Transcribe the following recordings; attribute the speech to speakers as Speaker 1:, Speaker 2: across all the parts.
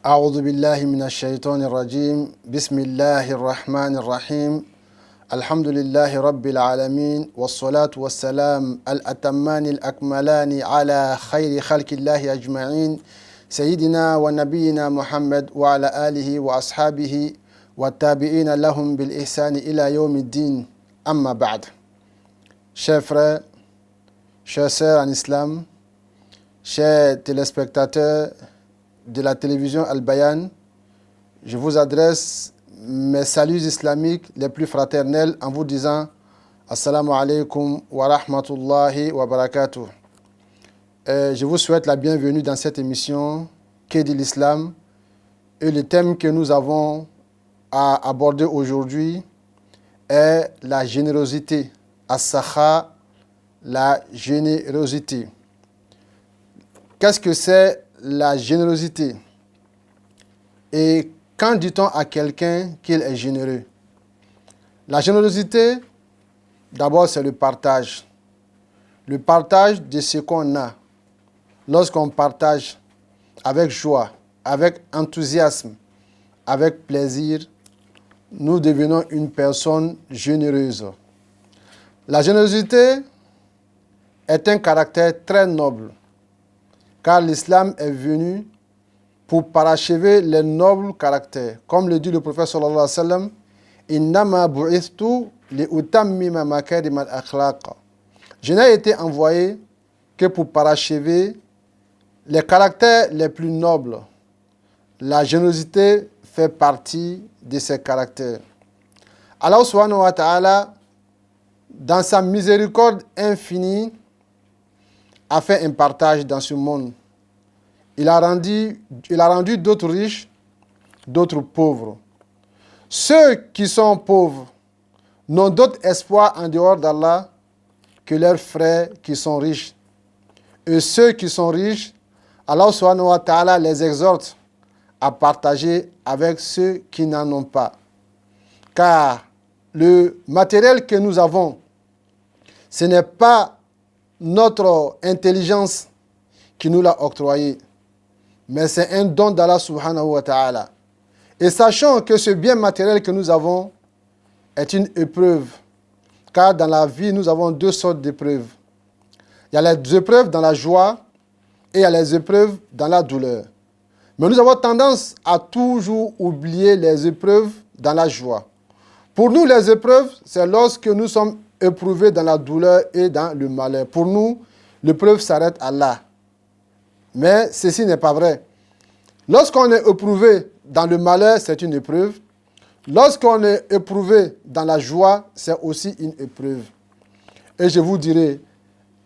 Speaker 1: أعوذ بالله من الشيطان الرجيم بسم الله الرحمن الرحيم الحمد لله رب العالمين والصلاة والسلام الأتمان الأكملان على خير خلق الله أجمعين سيدنا ونبينا محمد وعلى آله وأصحابه والتابعين لهم بالإحسان إلى يوم الدين أما بعد. Chers frères, chers sœurs en islam, chers téléspectateurs de la télévision Al-Bayan, je vous adresse mes saluts islamiques les plus fraternels en vous disant Assalamu alaikum wa rahmatullahi wa barakatuh. Je vous souhaite la bienvenue dans cette émission Qu'est dit l'islam, et le thème que nous avons à aborder aujourd'hui est la générosité, as-sakha, la générosité. Qu'est-ce que c'est la générosité? Et quand dit-on à quelqu'un qu'il est généreux? La générosité, d'abord, c'est le partage. Le partage de ce qu'on a. Lorsqu'on partage avec joie, avec enthousiasme, avec plaisir, nous devenons une personne généreuse. La générosité est un caractère très noble, car l'islam est venu pour parachever les nobles caractères. Comme le dit le prophète sallallahu alayhi wa sallam, « Innama bu'ithtu li'utammima makarim al-akhlaq » Je n'ai été envoyé que pour parachever les caractères les plus nobles. La générosité fait partie de ces caractères. Allah subhanahu wa ta'ala, dans sa miséricorde infinie, a fait un partage dans ce monde. Il a rendu d'autres riches, d'autres pauvres. Ceux qui sont pauvres n'ont d'autre espoir en dehors d'Allah que leurs frères qui sont riches. Et ceux qui sont riches, Allah subhanahu wa ta'ala les exhorte à partager avec ceux qui n'en ont pas. Car le matériel que nous avons, ce n'est pas notre intelligence qui nous l'a octroyé, mais c'est un don d'Allah subhanahu wa ta'ala. Et sachant que ce bien matériel que nous avons est une épreuve, car dans la vie, nous avons deux sortes d'épreuves. Il y a les épreuves dans la joie et il y a les épreuves dans la douleur. Mais nous avons tendance à toujours oublier les épreuves dans la joie. Pour nous, les épreuves, c'est lorsque nous sommes éprouvés dans la douleur et dans le malheur. Pour nous, l'épreuve s'arrête à là. Mais ceci n'est pas vrai. Lorsqu'on est éprouvé dans le malheur, c'est une épreuve. Lorsqu'on est éprouvé dans la joie, c'est aussi une épreuve. Et je vous dirai,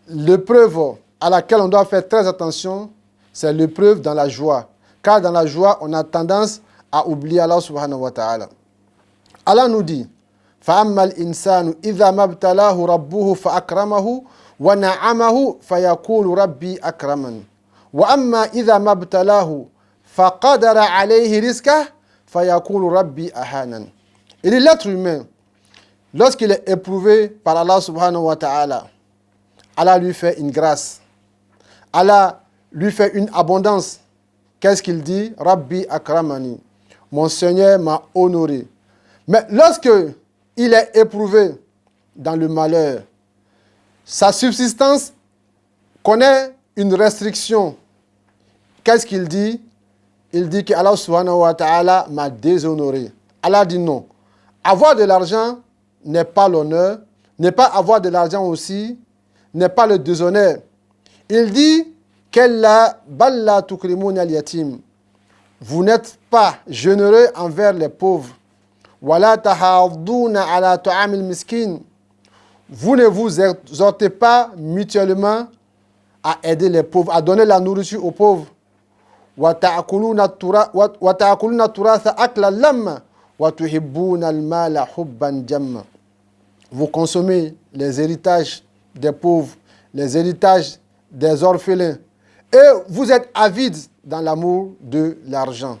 Speaker 1: l'épreuve à laquelle on doit faire très attention, c'est l'épreuve dans la joie. Car dans la joie, on a tendance à oublier Allah subhanahu wa ta'ala. Allah nous dit, فَأَمَّا الْإِنسَانُ إِذَا مَبْتَلَاهُ رَبُّهُ فَأَكْرَمَهُ وَنَعَمَهُ فَيَقُولُ رَبِّي أَكْرَمَنِ وَأَمَّا إِذَا مَبْتَلَاهُ فَقَدَرَ عَلَيْهِ رِزْقَهُ فَيَقُولُ رَبِّي أَهَانَنِ. Il est l'être humain, lorsqu'il est éprouvé par Allah subhanahu wa ta'ala, Allah lui fait une grâce. Allah lui fait une abondance. Qu'est-ce qu'il dit? Rabbi akramani. Mon Seigneur m'a honoré. Mais lorsque il est éprouvé dans le malheur, sa subsistance connaît une restriction. Qu'est-ce qu'il dit? Il dit que Allah subhanahu wa ta'ala m'a déshonoré. Allah dit non. Avoir de l'argent n'est pas l'honneur, n'est pas avoir de l'argent aussi, n'est pas le déshonneur. Il dit Kella balla tukrimuna al-yatim. Vous n'êtes pas généreux envers les pauvres. Wala tahadduna ala ta'amil miskin. Vous ne vous exhortez pas mutuellement à aider les pauvres, à donner la nourriture aux pauvres. Wa ta'kuluna turatha akla lamma wa tuhibbuna al-mala hubban jamma. Vous consommez les héritages des pauvres, les héritages des orphelins, et vous êtes avides dans l'amour de l'argent.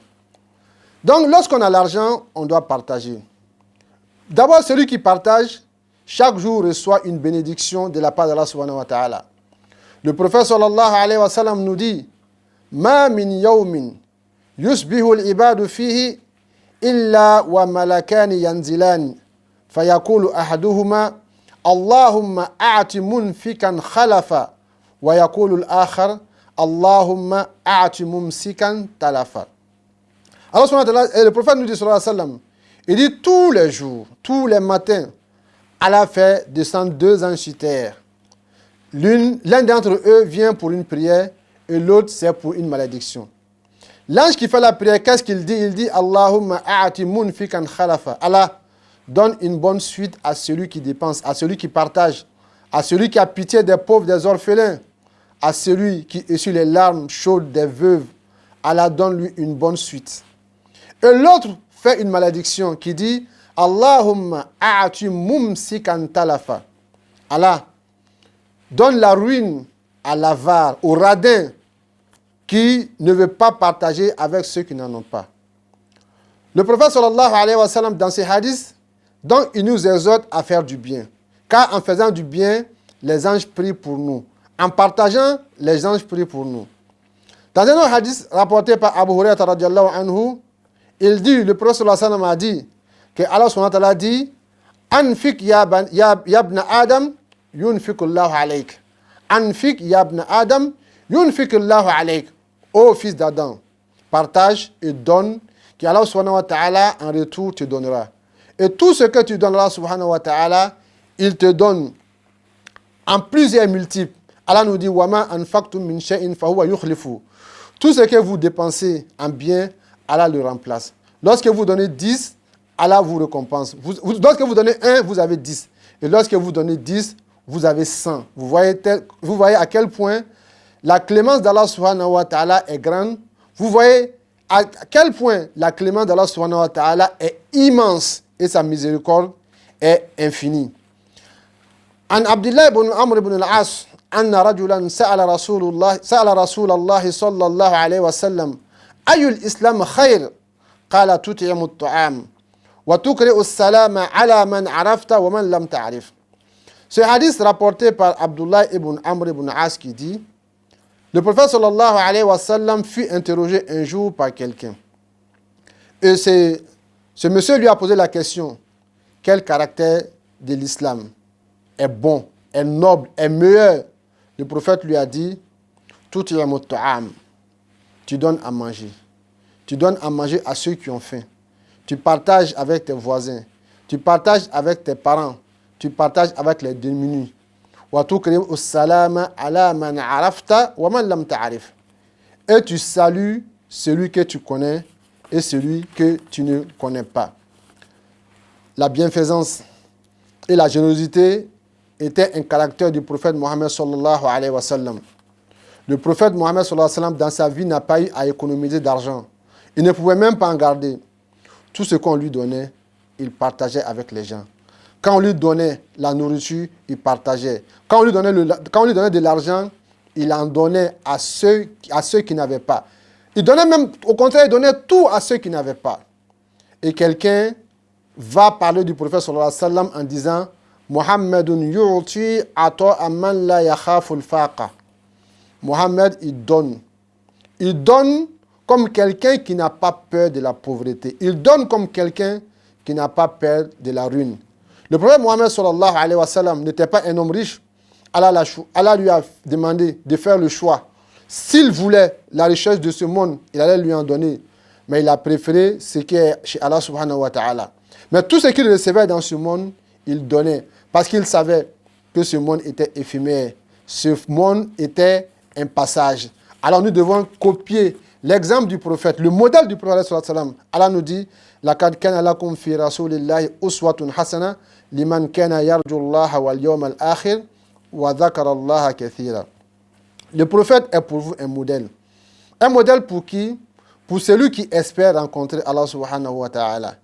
Speaker 1: Donc, lorsqu'on a l'argent, on doit partager. D'abord, celui qui partage, chaque jour reçoit une bénédiction de la part d'Allah subhanahu wa ta'ala. Le prophète sallallahu alayhi wa sallam nous dit Ma min yawmin yusbihu al-ibadu fihi illa wa malakani yanzilani fayaqulu ahaduhuma Allahumma a'ti munfikan khalafa wa yaqulu al-akhar Allahumma a'ti mumsikan talafa. Alors le prophète nous dit sallallahu alayhi wa sallam, il dit tous les jours, tous les matins, Allah fait descendre deux anges sur terre. L'un d'entre eux vient pour une prière et l'autre c'est pour une malédiction. L'ange qui fait la prière, qu'est-ce qu'il dit? Il dit Allahumma a'ati munfikan khalafa. Allah donne une bonne suite à celui qui dépense, à celui qui partage, à celui qui a pitié des pauvres, des orphelins, à celui qui essuie les larmes chaudes des veuves. Allah donne lui une bonne suite. Et l'autre fait une malédiction qui dit Allahumma a'ati mumsikan talafa. Allah donne la ruine à l'avare, au radin qui ne veut pas partager avec ceux qui n'en ont pas. Le prophète sallallahu alayhi wa sallam dans ses hadiths, donc il nous exhorte à faire du bien. Car en faisant du bien, les anges prient pour nous. En partageant, les anges prient pour nous. Dans un autre hadith rapporté par Abu Hurairah radiyallahu anhu, il dit, le prophète sallallahu alayhi wa sallam a dit, que Allah subhanahu wa ta'ala dit Anfik yabna Adam yunfikullahu alayk. Anfik yabna Adam yunfikullahu alayk. Ô fils d'Adam, partage et donne, que Allah subhanahu wa ta'ala en retour te donnera. Et tout ce que tu donnes Allah subhanahu wa ta'ala, il te donne en plusieurs multiples. Allah nous dit Wama anfaqtum min shay'in fahuwa yukhlifu. Tout ce que vous dépensez en bien, Allah le remplace. Lorsque vous donnez 10, Allah vous récompense. Lorsque vous donnez 1, vous avez 10. Et lorsque vous donnez 10, vous avez 100. Vous voyez à quel point la clémence d'Allah subhanahu wa ta'ala est grande. Vous voyez à quel point la clémence d'Allah subhanahu wa ta'ala est immense et sa miséricorde est infinie. An Abdullah ibn Amr ibn al-As, anna rajulan sa'ala Rasulullah sallallahu alayhi wa sallam, ayul islam khayr? Qala tut'imu at-ta'am. Ce hadith rapporté par Abdullah ibn Amr ibn As qui dit le prophète sallallahu alayhi wa sallam fut interrogé un jour par quelqu'un. Et ce monsieur lui a posé la question quel caractère de l'islam est bon, est noble, est meilleur? Le prophète lui a dit tut'imu at-ta'am. Tu donnes à manger. Tu donnes à manger à ceux qui ont faim. Tu partages avec tes voisins. Tu partages avec tes parents. Tu partages avec les démunis. Et tu salues celui que tu connais et celui que tu ne connais pas. La bienfaisance et la générosité étaient un caractère du prophète Mohammed sallallahu alayhi wa sallam. Le prophète Mohammed sallallahu alayhi wa sallam dans sa vie n'a pas eu à économiser d'argent. Il ne pouvait même pas en garder. Tout ce qu'on lui donnait, il partageait avec les gens. Quand on lui donnait la nourriture, il partageait. Quand on lui donnait de l'argent, il en donnait à ceux qui n'avaient pas. Il donnait même, au contraire, il donnait tout à ceux qui n'avaient pas. Et quelqu'un va parler du prophète sallallahu alayhi wa sallam en disant Muhammadun yu'ti ata'a man la yakhafu al-faqa. Mohammed, il donne. Il donne comme quelqu'un qui n'a pas peur de la pauvreté. Il donne comme quelqu'un qui n'a pas peur de la ruine. Le prophète Mohammed sallallahu alayhi wa sallam n'était pas un homme riche. Allah lui a demandé de faire le choix. S'il voulait la richesse de ce monde, il allait lui en donner. Mais il a préféré ce qui est chez Allah subhanahu wa ta'ala. Mais tout ce qu'il recevait dans ce monde, il donnait. Parce qu'il savait que ce monde était éphémère. Ce monde était un passage. Alors nous devons copier l'exemple du prophète, le modèle du prophète sallallahu alayhi wa sallam. Allah nous dit لَقَدْ كَانَ لَكُمْ فِي رَسُولِ اللَّهِ أُسْوَةٌ حَسَنَةٌ لِمَنْ كَانَ يَرْجُو اللَّهَ وَالْيَوْمَ الْآخِرَ وَذَكَرَ اللَّهَ كَثِيرًا. Le prophète est pour vous un modèle. Un modèle pour qui? Pour celui qui espère rencontrer Allah subhanahu wa ta'ala.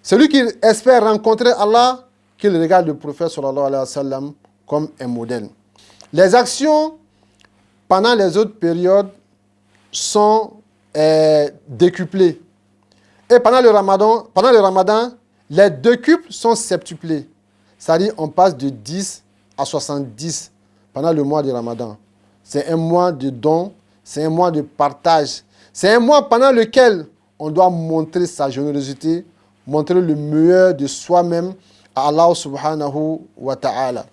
Speaker 1: Celui qui espère rencontrer Allah, qu'il regarde le prophète sallallahu alayhi wa sallam comme un modèle. Les actions pendant les autres périodes sont décuplées. Et pendant le ramadan, les décuples sont septuplés. C'est-à-dire on passe de 10 à 70 pendant le mois du ramadan. C'est un mois de don, c'est un mois de partage. C'est un mois pendant lequel on doit montrer sa générosité, montrer le meilleur de soi-même à Allah subhanahu wa ta'ala.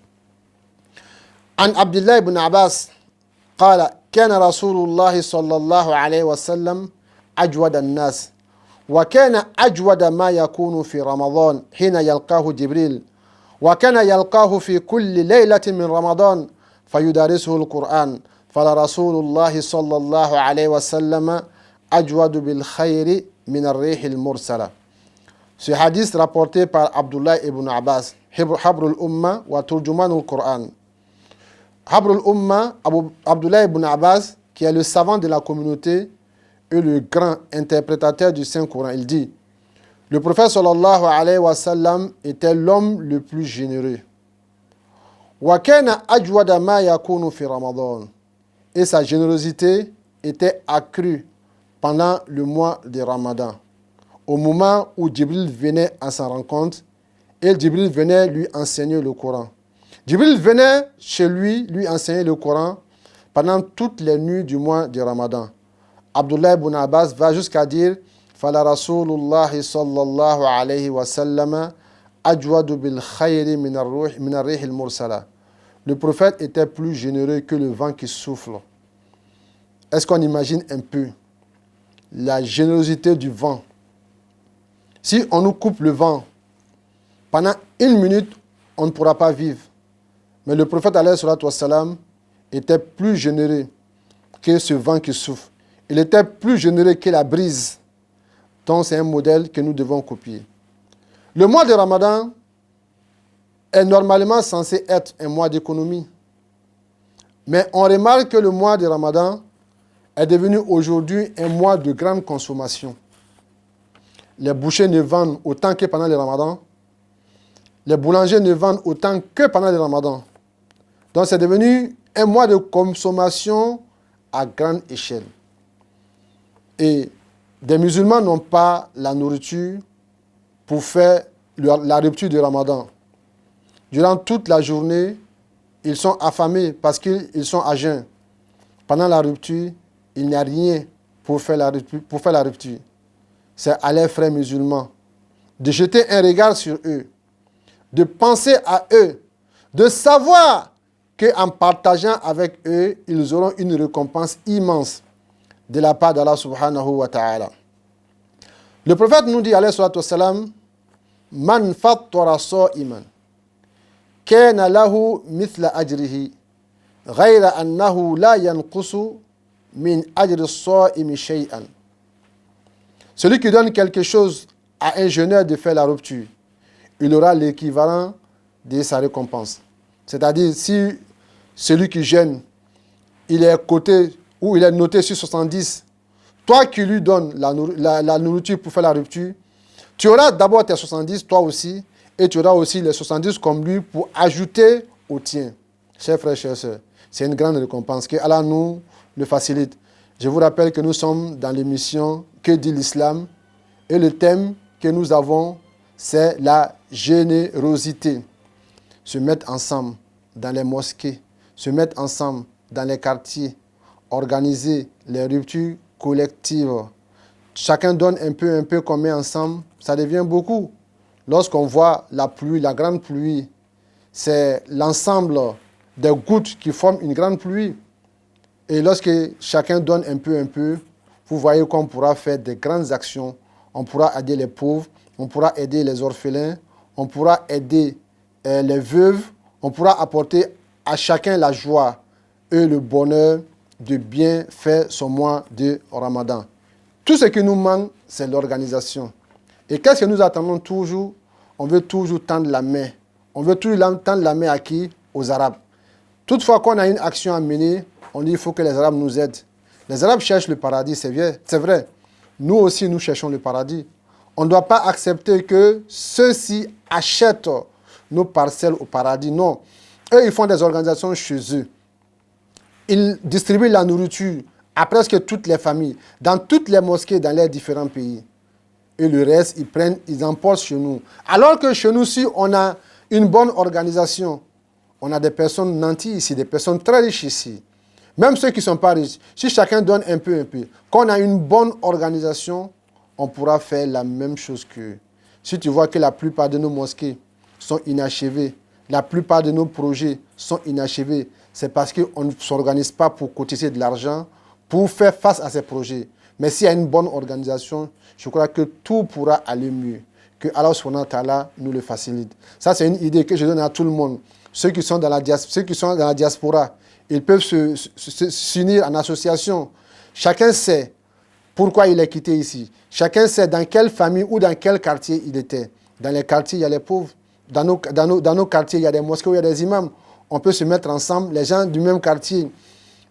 Speaker 1: An Abdullah ibn Abbas قال كان رسول الله صلى الله عليه وسلم أجود الناس وكان أجود ما يكون في رمضان حين يلقاه جبريل وكان يلقاه في كل ليلة من رمضان فيدارسه القرآن فلرسول الله صلى الله عليه وسلم أجود بالخير من الريح المرسلة. Ce hadith rapporté par Abdullah ibn Abbas, Habrul Umma wa Turjumanul Qur'an. Habrul Umma, Abdullah ibn Abbas, qui est le savant de la communauté et le grand interprétateur du Saint-Coran, il dit: le prophète sallallahu alayhi wa sallam était l'homme le plus généreux. Wa kana ajwada ma yakunu fi Ramadan. Et sa générosité était accrue pendant le mois de Ramadan. Au moment où Jibril venait à sa rencontre, et Jibril venait lui enseigner le Coran. Jibril venait chez lui enseigner le Coran pendant toutes les nuits du mois de Ramadan. Abdullah ibn Abbas va jusqu'à dire: Fala Rasulullah sallallahu alayhi wa sallam ajwadu bil khayri min ar-rih al-mursala. Le prophète était plus généreux que le vent qui souffle. Est-ce qu'on imagine un peu la générosité du vent? Si on nous coupe le vent, pendant 1 minute, on ne pourra pas vivre. Mais le prophète alayhi salatu wassalam était plus généreux que ce vent qui souffle. Il était plus généreux que la brise. Donc c'est un modèle que nous devons copier. Le mois de Ramadan est normalement censé être un mois d'économie. Mais on remarque que le mois de Ramadan est devenu aujourd'hui un mois de grande consommation. Les bouchers ne vendent autant que pendant le Ramadan. Les boulangers ne vendent autant que pendant le Ramadan. Donc c'est devenu un mois de consommation à grande échelle. Et des musulmans n'ont pas la nourriture pour faire la rupture du Ramadan. Durant toute la journée, ils sont affamés parce qu'ils sont à jeun. Pendant la rupture, il n'y a rien pour faire la rupture. C'est à leurs frères musulmans de jeter un regard sur eux, de penser à eux, de savoir qu'en partageant avec eux, ils auront une récompense immense de la part d'Allah subhanahu wa ta'ala. Le prophète nous dit, alayhi salatu wassalam, Man fattara sa'iman, kana lahu mithla ajrihi, ghayra annahu la yanqusu min ajri sa'imi shay'an. Celui qui donne quelque chose à un jeûneur de faire la rupture, il aura l'équivalent de sa récompense. C'est-à-dire, si celui qui jeûne, il est coté ou il est noté sur 70, toi qui lui donnes la nourriture pour faire la rupture, tu auras d'abord tes 70, toi aussi, et tu auras aussi les 70 comme lui pour ajouter au tien. Chers frères, chères sœurs, c'est une grande récompense. Que Allah nous le facilite. Je vous rappelle que nous sommes dans l'émission Que dit l'Islam? Et le thème que nous avons, c'est la générosité. Se mettre ensemble dans les mosquées, se mettre ensemble dans les quartiers, organiser les ruptures collectives. Chacun donne un peu qu'on met ensemble, ça devient beaucoup. Lorsqu'on voit la pluie, la grande pluie, c'est l'ensemble des gouttes qui forment une grande pluie. Et lorsque chacun donne un peu, vous voyez qu'on pourra faire des grandes actions. On pourra aider les pauvres, on pourra aider les orphelins, on pourra aider les veuves, on pourra apporter à chacun la joie et le bonheur de bien faire son mois de Ramadan. Tout ce qui nous manque, c'est l'organisation. Et qu'est-ce que nous attendons toujours? On veut toujours tendre la main. On veut toujours tendre la main à qui? Aux Arabes. Toutefois qu'on a une action à mener, on dit qu'il faut que les Arabes nous aident. Les Arabes cherchent le paradis, c'est vrai. Nous aussi, nous cherchons le paradis. On ne doit pas accepter que ceux-ci achètent nos parcelles au paradis. Non. Eux, ils font des organisations chez eux. Ils distribuent la nourriture à presque toutes les familles, dans toutes les mosquées, dans les différents pays. Et le reste, ils emportent chez nous. Alors que chez nous, si on a une bonne organisation, on a des personnes nantis ici, des personnes très riches ici. Même ceux qui ne sont pas riches, si chacun donne un peu, quand on a une bonne organisation, on pourra faire la même chose qu'eux. Si tu vois que la plupart de nos mosquées sont inachevées, la plupart de nos projets sont inachevés, c'est parce qu'on ne s'organise pas pour cotiser de l'argent, pour faire face à ces projets. Mais s'il y a une bonne organisation, je crois que tout pourra aller mieux. Que Allah subhanahu wa ta'ala nous le facilite. Ça, c'est une idée que je donne à tout le monde. Ceux qui sont dans la diaspora, ils peuvent s'unir en association. Chacun sait pourquoi il est quitté ici. Chacun sait dans quelle famille ou dans quel quartier il était. Dans les quartiers, il y a les pauvres. Dans nos quartiers, il y a des mosquées où il y a des imams. On peut se mettre ensemble, les gens du même quartier,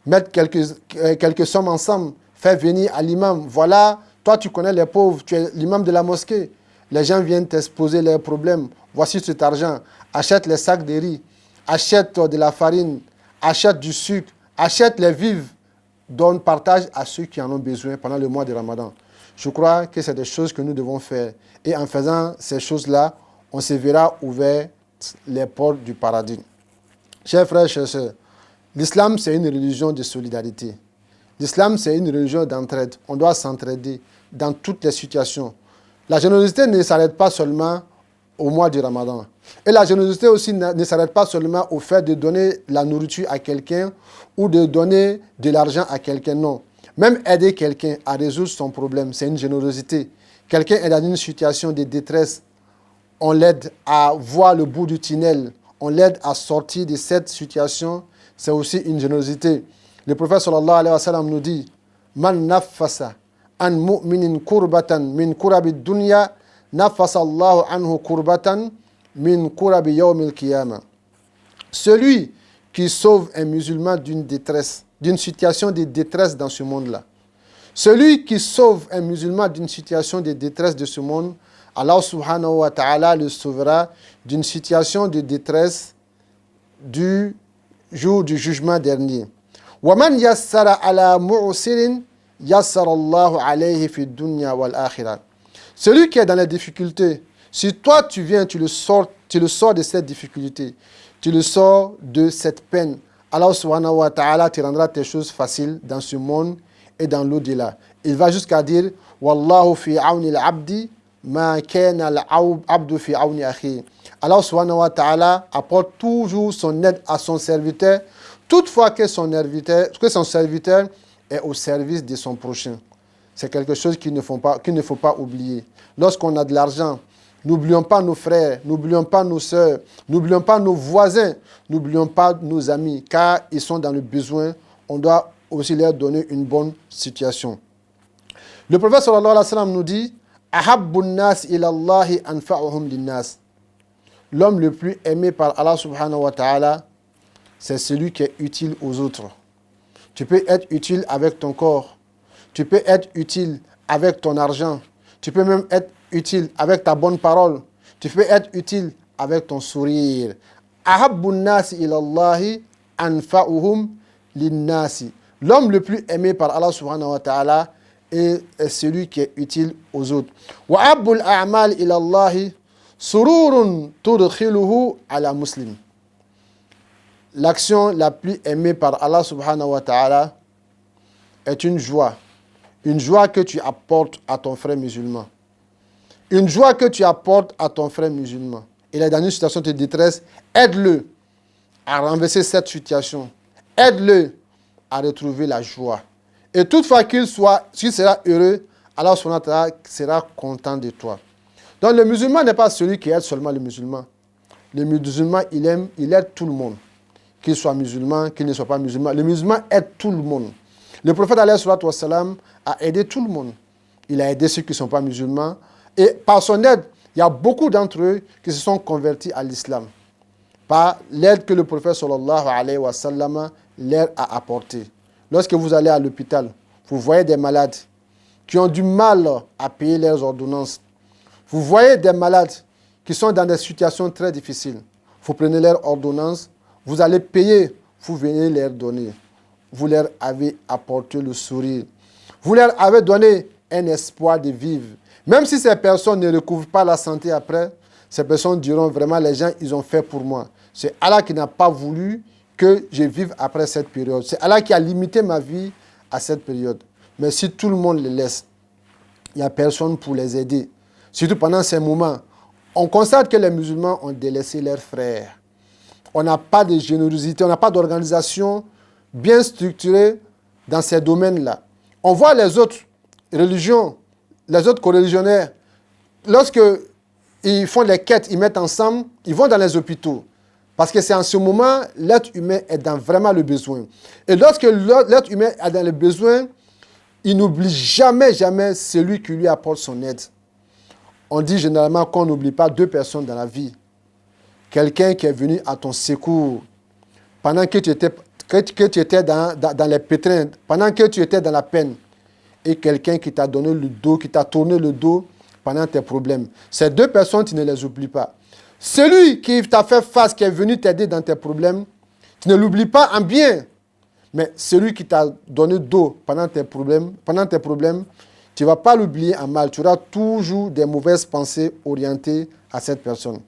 Speaker 1: mettre quelques sommes ensemble, faire venir à l'imam. Voilà, toi tu connais les pauvres, tu es l'imam de la mosquée. Les gens viennent t'exposer leurs problèmes. Voici cet argent. Achète les sacs de riz, achète de la farine, achète du sucre, achète les vivres. Donne partage à ceux qui en ont besoin pendant le mois de Ramadan. Je crois que c'est des choses que nous devons faire. Et en faisant ces choses-là, on se verra ouvert les portes du paradis. Chers frères, chers sœurs, l'islam, c'est une religion de solidarité. L'islam, c'est une religion d'entraide. On doit s'entraider dans toutes les situations. La générosité ne s'arrête pas seulement au mois du Ramadan. Et la générosité aussi ne s'arrête pas seulement au fait de donner la nourriture à quelqu'un ou de donner de l'argent à quelqu'un. Non. Même aider quelqu'un à résoudre son problème, c'est une générosité. Quelqu'un est dans une situation de détresse, on l'aide à voir le bout du tunnel, on l'aide à sortir de cette situation, c'est aussi une générosité. Le prophète sallallahu alayhi wa sallam nous dit « Man naffasa an mu'minin kurbatan min kurabi dunya nafasa Allahu anhu kurbatan min kurabi yawmil qiyamah » Celui qui sauve un musulman d'une détresse, d'une situation de détresse dans ce monde-là. Celui qui sauve un musulman d'une situation de détresse de ce monde, Allah subhanahu wa ta'ala le sauvera d'une situation de détresse du jour du jugement dernier. وَمَنْ يَسَّرَ عَلَى مُعْسِرٍ يَسَّرَ اللَّهُ عَلَيْهِ فِي الدُّنْيَا وَالْآخِرَةِ. Celui qui est dans les difficultés, si toi tu viens, tu le sors de cette difficulté, tu le sors de cette peine, Allah subhanahu wa ta'ala te rendra tes choses faciles dans ce monde et dans l'au-delà. Il va jusqu'à dire Wallahu fi awni al-abdi ma kana al-abdu fi awni akhi. Allah subhanahu wa ta'ala apporte toujours son aide à son serviteur, toutefois que son serviteur est au service de son prochain. C'est quelque chose qu'il ne faut pas oublier. Lorsqu'on a de l'argent, n'oublions pas nos frères, n'oublions pas nos sœurs, n'oublions pas nos voisins, n'oublions pas nos amis, car ils sont dans le besoin. On doit aussi leur donner une bonne situation. Le prophète sallallahu alayhi wa sallam nous dit Ahabbun nas ilallahi anfa'uhum linnas. L'homme le plus aimé par Allah subhanahu wa ta'ala, c'est celui qui est utile aux autres. Tu peux être utile avec ton corps, tu peux être utile avec ton argent, tu peux même être utile avec ta bonne parole, tu peux être utile avec ton sourire. Ahabbun nas ilallahi anfa'uhum linnasi. L'homme le plus aimé par Allah subhanahu wa ta'ala est celui qui est utile aux autres. Wa abbul a'mal ilallahi sururun tudkhiluhu ala muslim. L'action la plus aimée par Allah subhanahu wa ta'ala est une joie que tu apportes à ton frère musulman. Une joie que tu apportes à ton frère musulman. Il est dans une situation de détresse, aide-le à renverser cette situation. Aide-le à retrouver la joie. Et toutefois qu'il sera heureux, Allah subhanahu wa ta'ala sera content de toi. Donc le musulman n'est pas celui qui aide seulement le musulman. Le musulman, il aide tout le monde. Qu'il soit musulman, qu'il ne soit pas musulman. Le musulman aide tout le monde. Le prophète alayhi salatu wassalam a aidé tout le monde. Il a aidé ceux qui ne sont pas musulmans. Et par son aide, il y a beaucoup d'entre eux qui se sont convertis à l'islam. Par l'aide que le prophète sallallahu alayhi wa sallam leur a apportée. Lorsque vous allez à l'hôpital, vous voyez des malades qui ont du mal à payer leurs ordonnances. Vous voyez des malades qui sont dans des situations très difficiles. Vous prenez leurs ordonnances, vous allez payer, vous venez leur donner. Vous leur avez apporté le sourire. Vous leur avez donné un espoir de vivre. Même si ces personnes ne recouvrent pas la santé après, ces personnes diront vraiment, les gens, ils ont fait pour moi. C'est Allah qui n'a pas voulu que je vive après cette période. C'est Allah qui a limité ma vie à cette période. Mais si tout le monde les laisse, il n'y a personne pour les aider. Surtout pendant ces moments, on constate que les musulmans ont délaissé leurs frères. On n'a pas de générosité, on n'a pas d'organisation bien structurée dans ces domaines-là. On voit les autres religions, les autres coreligionnaires, lorsque ils font les quêtes, ils mettent ensemble, ils vont dans les hôpitaux. Parce que c'est en ce moment, l'être humain est dans vraiment le besoin. Et lorsque l'être humain est dans le besoin, il n'oublie jamais celui qui lui apporte son aide. On dit généralement qu'on n'oublie pas deux personnes dans la vie. Quelqu'un qui est venu à ton secours pendant que tu étais dans les pétrins, pendant que tu étais dans la peine. Et quelqu'un qui t'a donné le dos, qui t'a tourné le dos pendant tes problèmes. Ces deux personnes, tu ne les oublies pas. Celui qui t'a fait face, qui est venu t'aider dans tes problèmes, tu ne l'oublies pas en bien. Mais celui qui t'a donné dos pendant tes problèmes, tu ne vas pas l'oublier en mal. Tu auras toujours des mauvaises pensées orientées à cette personne.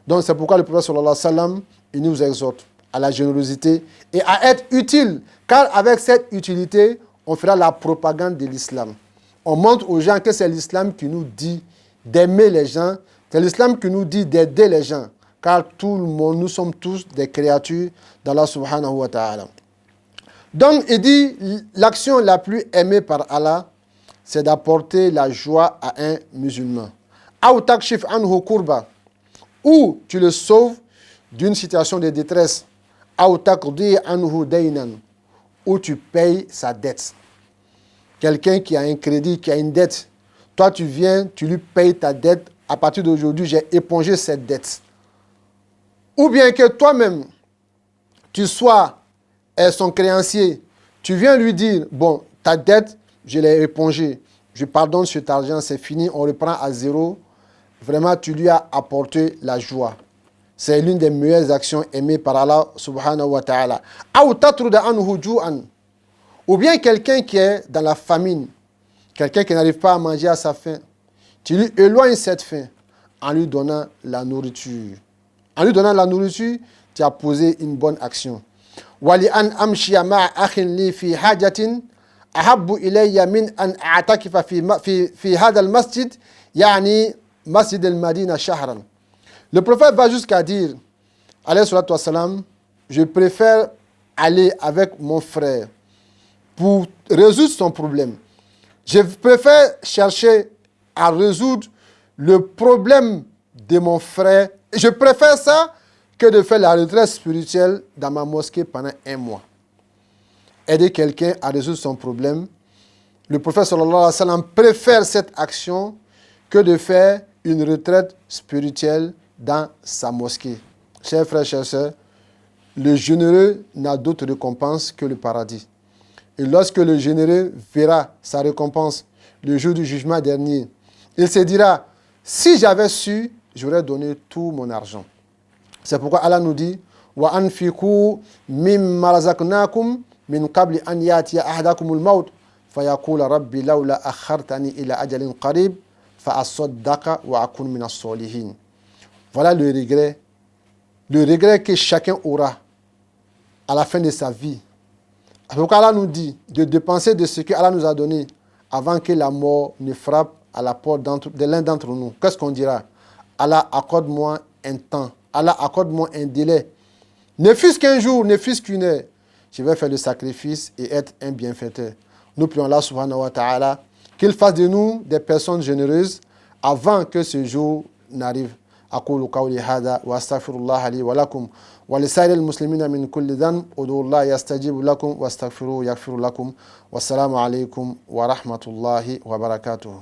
Speaker 1: Donc c'est pourquoi le prophète sallallahu alayhi wa sallam, il nous exhorte à la générosité et à être utile. Car avec cette utilité, on fera la propagande de l'islam. On montre aux gens que c'est l'islam qui nous dit d'aimer les gens. C'est l'islam qui nous dit d'aider les gens. Car tout le monde, nous sommes tous des créatures d'Allah subhanahu wa ta'ala. Donc, il dit, l'action la plus aimée par Allah, c'est d'apporter la joie à un musulman. Ou tu le sauves d'une situation de détresse. Ou tu payes sa dette. Quelqu'un qui a un crédit, qui a une dette, toi tu viens, tu lui payes ta dette. À partir d'aujourd'hui, j'ai épongé cette dette. Ou bien que toi-même, tu sois son créancier, tu viens lui dire, bon, ta dette, je l'ai épongée, je pardonne cet argent, c'est fini, on reprend à zéro. Vraiment, tu lui as apporté la joie. C'est l'une des meilleures actions aimées par Allah subhanahu wa ta'ala. Ou bien quelqu'un qui est dans la famine, quelqu'un qui n'arrive pas à manger à sa faim, tu lui éloignes cette faim en lui donnant la nourriture. En lui donnant la nourriture, tu as posé une bonne action. وَلِأَنْ أَمْشِيَ مَعَ أَخٍ لِي فِي حَاجَةٍ أَحَبُّ إِلَيَّ مِنْ أَنْ أَعْتَكِفَ في هذا المسجد يعني مسجد المدينة شهرا. Le prophète va jusqu'à dire, alayhi salatu wassalam, je préfère aller avec mon frère pour résoudre son problème. Je préfère chercher à résoudre le problème de mon frère. Je préfère ça que de faire la retraite spirituelle dans ma mosquée pendant 1 mois. Aider quelqu'un à résoudre son problème. Le prophète sallallahu alayhi wa sallam préfère cette action que de faire une retraite spirituelle dans sa mosquée. Chers frères, chers sœurs, le généreux n'a d'autre récompense que le paradis. Et lorsque le généreux verra sa récompense le jour du jugement dernier, il se dira, si j'avais su, j'aurais donné tout mon argent. C'est pourquoi Allah nous dit, وَأَنْفِقُوا مِمَّا رَزَقْنَاكُمْ مِنْ قَبْلِ أَنْ يَأْتِيَ أَحَدَكُمُ الْمَوْتُ فَيَقُولَ رَبِّ لَوْلَا أَخَّرْتَنِي إِلَى أَجَلٍ قَرِيبٍ فَأَصَّدَّقَ وَأَكُنْ مِنَ الصَّالِحِينَ. Voilà le regret que chacun aura à la fin de sa vie. C'est pourquoi Allah nous dit de dépenser de ce que Allah nous a donné avant que la mort ne frappe à la porte de l'un d'entre nous. Qu'est-ce qu'on dira? Allah, accorde-moi un temps. Allah, accorde-moi un délai. Ne fût-ce qu'un jour, ne fût-ce qu'une heure. Je vais faire le sacrifice et être un bienfaiteur. Nous prions Allah subhanahu wa ta'ala qu'il fasse de nous des personnes généreuses avant que ce jour n'arrive. أقول قولي هذا وأستغفر الله لي ولكم ولسائر المسلمين من كل ذنب ادعوا الله يستجيب لكم واستغفروه يغفر لكم والسلام عليكم ورحمة الله وبركاته.